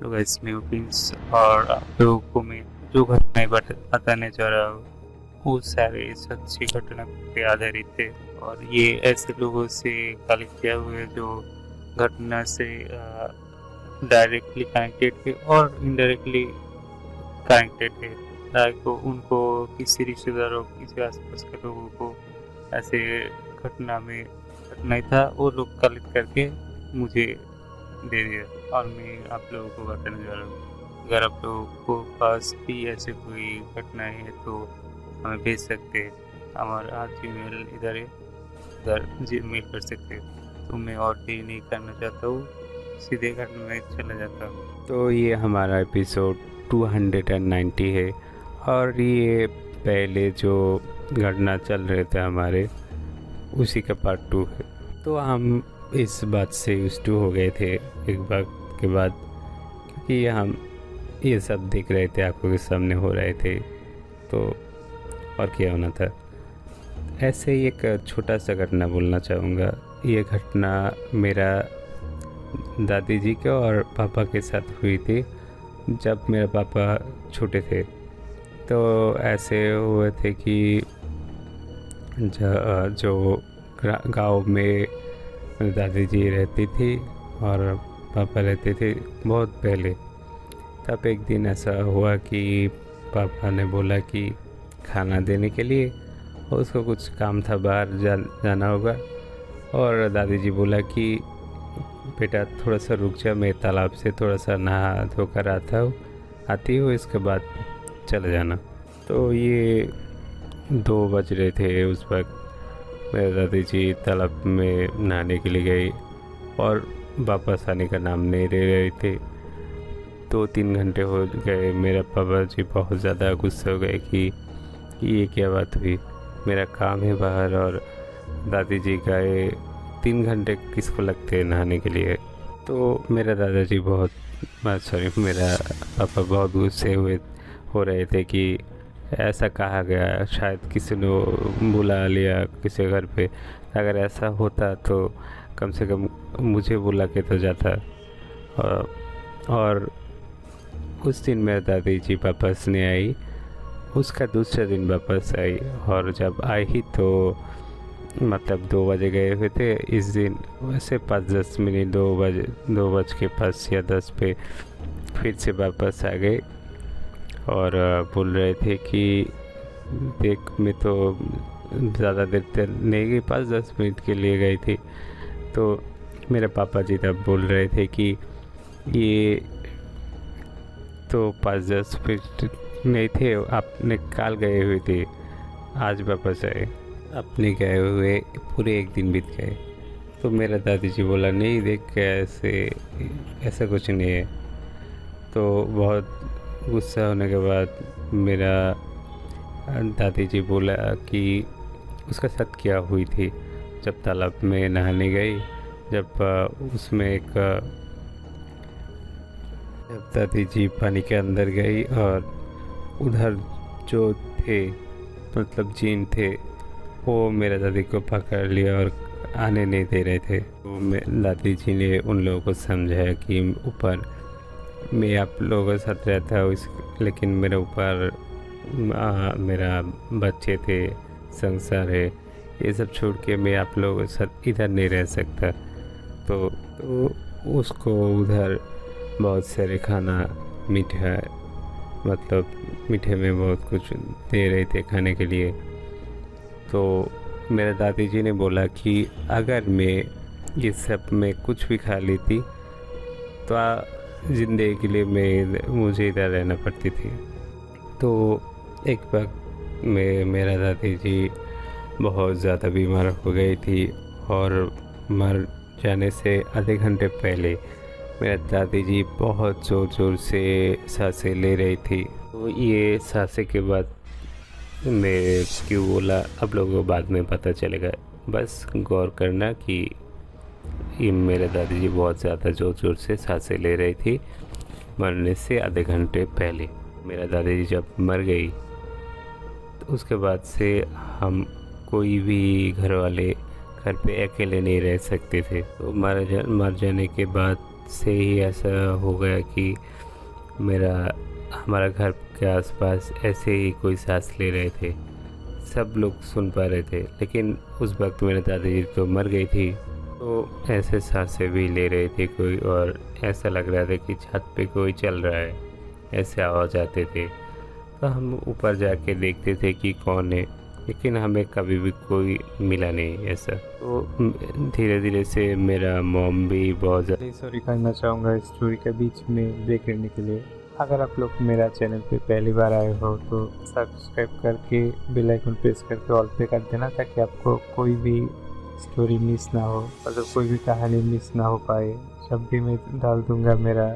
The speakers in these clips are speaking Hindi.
हेलो गाइस, मैं प्रिंस और आप लोगों को मैं जो घटनाएं बताने जा रहा हूँ वो सारे सच्ची घटना पे आधारित है। और ये ऐसे लोगों से कलेक्ट किया हुआ है जो घटना से डायरेक्टली कनेक्टेड है और इनडायरेक्टली कनेक्टेड है, ताकि उनको किसी रिश्तेदारों किसी आसपास के लोगों को ऐसे घटना में घटना था वो लोग कलेक्ट करके मुझे दे दिया और मैं आप लोगों को बताने जा रहा हूँ। अगर आप लोगों को पास भी ऐसे कोई घटना है तो हमें भेज सकते हैं। हमारा जीमेल इधर है, उधर जीमेल कर सकते हैं। तो मैं और भी नहीं करना चाहता हूँ, सीधे घटना में चला जाता हूँ। तो ये हमारा एपिसोड 290 है और ये पहले जो घटना चल रहे थे हमारे उसी का पार्ट 2 है। तो हम इस बात से यूज्ड टू हो गए थे एक वक्त के बाद, क्योंकि हम ये सब देख रहे थे, आंखों के सामने हो रहे थे, तो और क्या होना था। ऐसे ही एक छोटा सा घटना बोलना चाहूँगा। ये घटना मेरा दादी जी के और पापा के साथ हुई थी जब मेरे पापा छोटे थे। तो ऐसे हुए थे कि जो गांव में दादी जी रहती थी और पापा रहते थे बहुत पहले। तब एक दिन ऐसा हुआ कि पापा ने बोला कि खाना देने के लिए, और उसको कुछ काम था, बाहर जाना होगा। और दादी जी बोला कि बेटा थोड़ा सा रुक जा, मैं तालाब से थोड़ा सा नहा धोकर आती हूँ, इसके बाद चले जाना। तो ये 2 बज रहे थे उस वक्त। मेरे दादी जी तालाब में नहाने के लिए गई और वापस आने का नाम नहीं ले रहे थे। 2-3 घंटे हो गए। मेरा पापा जी बहुत ज़्यादा गुस्से हो गए कि ये क्या बात हुई, मेरा काम है बाहर और दादी जी गए, 3 घंटे किसको लगते हैं नहाने के लिए। तो मेरा दादाजी मेरा पापा बहुत गुस्से हो रहे थे कि ऐसा कहा गया, शायद किसी ने बुला लिया किसी घर पे। अगर ऐसा होता तो कम से कम मुझे बुला के तो जाता। और उस दिन मेरी दादी जी वापस नहीं आई। उसका दूसरे दिन वापस आई, और जब आई ही तो मतलब 2 बजे गए हुए थे इस दिन। वैसे 5-10 मिनट 2:05 या 10 पे फिर से वापस आ गए और बोल रहे थे कि देख, मैं तो ज़्यादा देर तक नहीं गई, 5-10 मिनट के लिए गई थी। तो मेरे पापा जी तब बोल रहे थे कि ये तो 5-10 मिनट नहीं थे, आपने कल गए हुए थे, आज वापस आए, अपने गए हुए पूरे 1 दिन बीत गए। तो मेरा दादी जी बोला नहीं देख, ऐसा कुछ नहीं है। तो बहुत गुस्सा होने के बाद मेरा दादी जी बोला कि उसका साथ क्या हुई थी जब तालाब में नहाने गई। जब जब दादी जी पानी के अंदर गई और उधर जो थे, मतलब जीन थे, वो मेरे दादी को पकड़ लिया और आने नहीं दे रहे थे। तो दादी जी ने उन लोगों को समझाया कि ऊपर मैं आप लोगों के साथ रहता हूँ, लेकिन मेरे ऊपर मेरा बच्चे थे, संसार है, ये सब छोड़ के मैं आप लोगों के साथ इधर नहीं रह सकता। तो उसको उधर बहुत सारे खाना, मीठा, मतलब मीठे में बहुत कुछ दे रहे थे खाने के लिए। तो मेरे दादी जी ने बोला कि अगर मैं इस सब में कुछ भी खा लेती तो ज़िंदगी के लिए मुझे इधर रहना पड़ती थी। तो एक वक्त में मेरा दादी जी बहुत ज़्यादा बीमार हो गई थी और मर जाने से आधे घंटे पहले मेरा दादी जी बहुत ज़ोर ज़ोर से सांसें ले रही थी। तो ये सांसें के बाद मैं क्यों बोला आप लोगों को बाद में पता चलेगा। बस गौर करना कि ये मेरे दादी जी बहुत ज़्यादा ज़ोर ज़ोर से सांसें ले रही थी मरने से आधे घंटे पहले। मेरा दादी जी जब मर गई तो उसके बाद से हम कोई भी घर वाले घर पे अकेले नहीं रह सकते थे। तो मर जाने के बाद से ही ऐसा हो गया कि मेरा हमारा घर के आसपास ऐसे ही कोई सांस ले रहे थे, सब लोग सुन पा रहे थे। लेकिन उस वक्त मेरे दादाजी तो मर गई थी, तो ऐसे सांसें भी ले रहे थे कोई, और ऐसा लग रहा था कि छत पे कोई चल रहा है, ऐसे आवाज़ आते थे। तो हम ऊपर जाके देखते थे कि कौन है, लेकिन हमें कभी भी कोई मिला नहीं ऐसा। तो धीरे धीरे से मेरा मॉम भी बहुत ज़्यादा सॉरी करना चाहूँगा इस स्टोरी के बीच में ब्रेक लेने के लिए। अगर आप लोग मेरा चैनल पे पहली बार आए हो तो सब्सक्राइब करके बेल आइकन प्रेस करके ऑल पे कर देना, ताकि आपको कोई भी स्टोरी मिस ना हो, मतलब कोई भी कहानी मिस ना हो पाए। जब भी मैं डाल दूँगा मेरा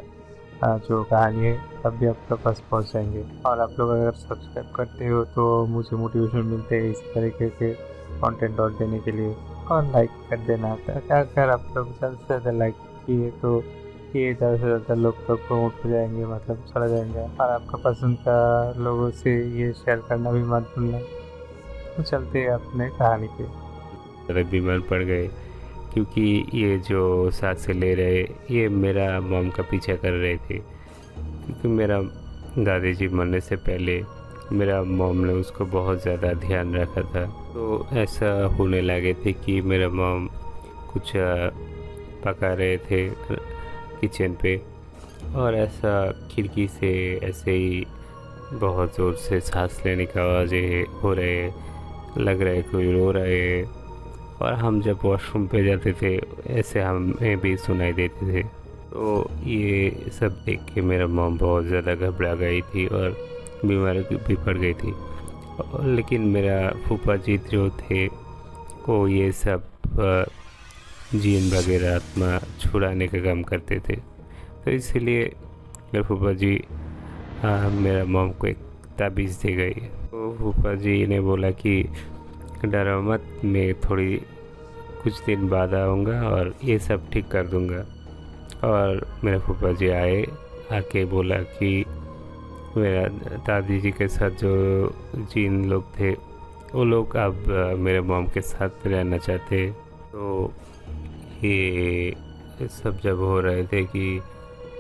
जो कहानी है, तब भी आपके पास पहुंच जाएंगे। और आप लोग अगर सब्सक्राइब करते हो तो मुझे मोटिवेशन मिलते है इस तरीके के कंटेंट और देने के लिए। और लाइक कर देना, अगर आप लोग ज़्यादा से ज़्यादा लाइक किए तो ये ज़्यादा से ज़्यादा लोग तक प्रमोट हो जाएंगे, मतलब चला जाएंगे। और आपका पसंद का लोगों से ये शेयर करना भी मत भूलना। तो चलते हैं अपने कहानी पे। बीमार पड़ गए, क्योंकि ये जो सांसें ले रहे ये मेरा मॉम का पीछा कर रहे थे। क्योंकि मेरा दादाजी मरने से पहले मेरा मॉम ने उसको बहुत ज़्यादा ध्यान रखा था। तो ऐसा होने लगे थे कि मेरा मॉम कुछ पका रहे थे किचन पे, और ऐसा खिड़की से ऐसे ही बहुत ज़ोर से सांस लेने की आवाज़ें हो रहे, लग रहा है कोई रो रहे है। और हम जब वॉशरूम पे जाते थे ऐसे हमें भी सुनाई देते थे। तो ये सब देख के मेरा मॉम बहुत ज़्यादा घबरा गई थी और बीमार भी पड़ गई थी। लेकिन मेरा फूफा जी जो थे वो ये सब जीन वगैरह आत्मा छुड़ाने का काम करते थे। तो इसीलिए मेरे फूफा जी मेरा मॉम को एक ताबीज़ दे गई। तो फूफा जी ने बोला कि डरो मत, मैं थोड़ी कुछ दिन बाद आऊँगा और ये सब ठीक कर दूँगा। और मेरे फूफा जी आके बोला कि मेरा दादी जी के साथ जो जिन लोग थे वो लोग अब मेरे मॉम के साथ रहना चाहते। तो ये सब जब हो रहे थे कि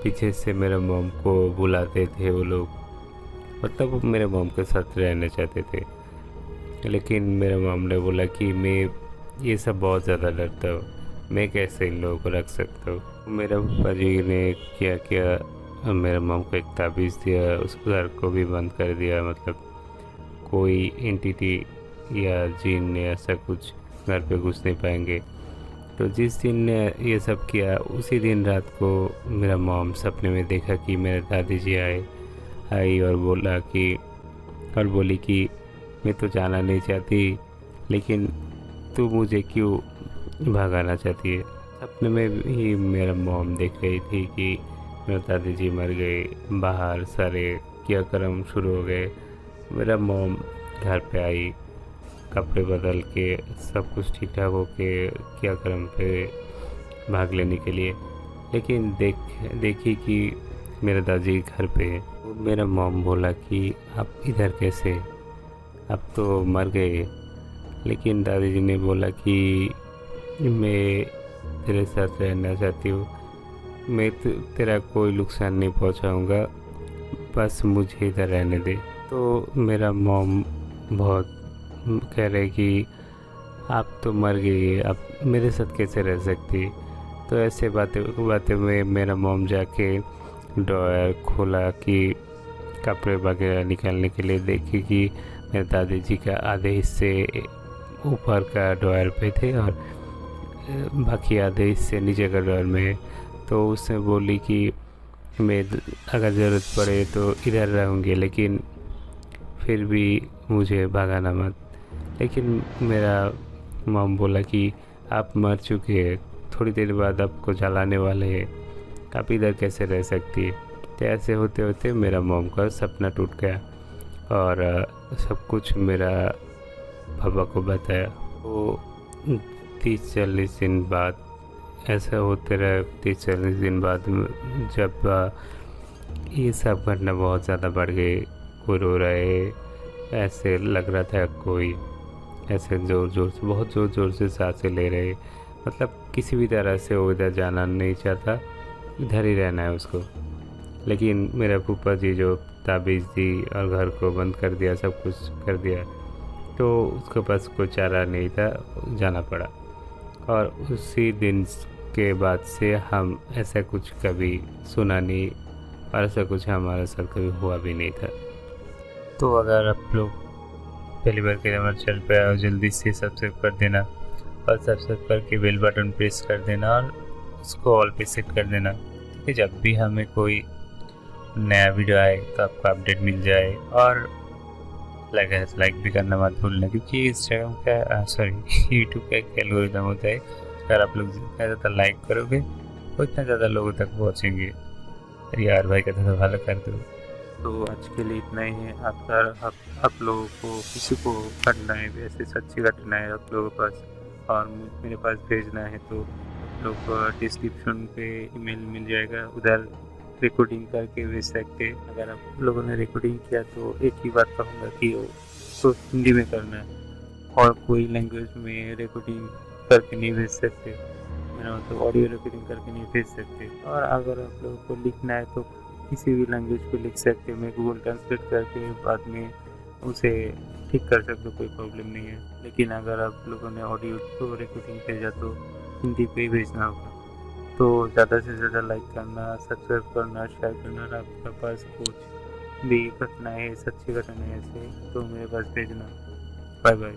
पीछे से मेरे मॉम को बुलाते थे वो लोग, मतलब वो मेरे मॉम के साथ रहना चाहते थे। लेकिन मेरे मॉम ने बोला कि मैं ये सब बहुत ज़्यादा डरता हूँ, मैं कैसे इन लोगों को रख सकता हूँ। मेरे पापा जी ने क्या किया, मेरे मॉम को एक ताबीज़ दिया, उस घर को भी बंद कर दिया, मतलब कोई एंटिटी या जिन ऐसा कुछ घर पे घुस नहीं पाएंगे। तो जिस दिन ने ये सब किया उसी दिन रात को मेरा मॉम सपने में देखा कि मेरे दादी जी आई और बोली कि मैं तो जाना नहीं चाहती, लेकिन तू मुझे क्यों भगाना चाहती है। सपने में ही मेरा मॉम देख रही थी कि मेरे दादी जी मर गए, बाहर सारे क्रियाक्रम शुरू हो गए। मेरा मॉम घर पे आई, कपड़े बदल के सब कुछ ठीक ठाक हो के क्रियाक्रम पे भाग लेने के लिए, लेकिन देखी कि मेरे दादी घर पे है। तो मेरा मॉम बोला कि आप इधर कैसे, अब तो मर गए। लेकिन दादी जी ने बोला कि मैं तेरे साथ रहना चाहती हूँ, मैं तेरा कोई नुकसान नहीं पहुँचाऊँगा, बस मुझे इधर रहने दे। तो मेरा मॉम बहुत कह रहे कि आप तो मर गई, आप मेरे साथ कैसे रह सकती। तो ऐसे बातें में मेरा मॉम जाके ड्रॉयर खोला कि कपड़े वगैरह निकालने के लिए, देखी कि मेरे दादी जी का आधे हिस्से ऊपर का ड्रॉयर पे थे और बाकी आधे हिस्से नीचे का ड्रॉयर में। तो उसने बोली कि मैं अगर ज़रूरत पड़े तो इधर रहूँगी, लेकिन फिर भी मुझे भगाना मत। लेकिन मेरा मॉम बोला कि आप मर चुके हैं, थोड़ी देर बाद आपको जलाने वाले हैं, आप इधर कैसे रह सकती है। तो ऐसे होते होते मेरा मॉम का सपना टूट गया और सब कुछ मेरा पापा को बताया। तो 30-40 दिन बाद ऐसा होते रहे। 30-40 दिन बाद जब ये सब घटना बहुत ज़्यादा बढ़ गई, कोई रो रहे, ऐसे लग रहा था कोई ऐसे बहुत ज़ोर ज़ोर से सांसें ले रहे, मतलब किसी भी तरह से वो इधर जाना नहीं चाहता। इधर ही रहना है उसको। लेकिन मेरा फूफा जी जो ताबीज़ दी और घर को बंद कर दिया, सब कुछ कर दिया, तो उसके पास कोई चारा नहीं था, जाना पड़ा। और उसी दिन के बाद से हम ऐसा कुछ कभी सुना नहीं और ऐसा कुछ हमारे साथ कभी हुआ भी नहीं था। तो अगर आप लोग पहली बार के हमारे चैनल पे आओ, जल्दी से सब्सक्राइब कर देना और सब्सक्राइब करके बेल बटन प्रेस कर देना और उसको ऑल पे सेट कर देना, कि जब भी हमें कोई नया वीडियो आए तो आपको अपडेट मिल जाए। और लाइक भी करना मत भूलना, क्योंकि इंस्टाग्राम का यूट्यूब का एक एल्गोरिदम होता है, अगर आप लोग जितना ज़्यादा लाइक करोगे उतना ज़्यादा लोगों तक पहुँचेंगे। अरे यार भाई का थोड़ा भालो कर दो। तो आज के लिए इतना ही है। अगर आप लोगों को किसी को घटनाएँ ऐसे सच्ची घटनाएँ आप लोगों के पास और मेरे पास भेजना है, तो आप लोग को डिस्क्रिप्शन पे ईमेल मिल जाएगा, उधर रिकॉर्डिंग करके भेज सकते। अगर आप लोगों ने रिकॉर्डिंग किया तो एक ही बात कहूँगा कि वो तो हिंदी में करना है और कोई लैंग्वेज में रिकॉर्डिंग करके नहीं भेज सकते, मेरा मतलब ऑडियो रिकॉर्डिंग करके नहीं भेज सकते। और अगर आप लोगों को लिखना है तो किसी भी लैंग्वेज को लिख सकते, मैं गूगल ट्रांसलेट करके बाद में उसे ठीक कर सकते, कोई प्रॉब्लम नहीं है। लेकिन अगर आप लोगों ने ऑडियो को रिकॉर्डिंग भेजा तो हिंदी पे ही भेजना होगा। तो ज़्यादा से ज़्यादा लाइक करना, सब्सक्राइब करना, शेयर करना और आपके पास कुछ भी घटनाएँ, सच्ची घटनाएँ ऐसे तो मेरे पास भेजना। Bye bye.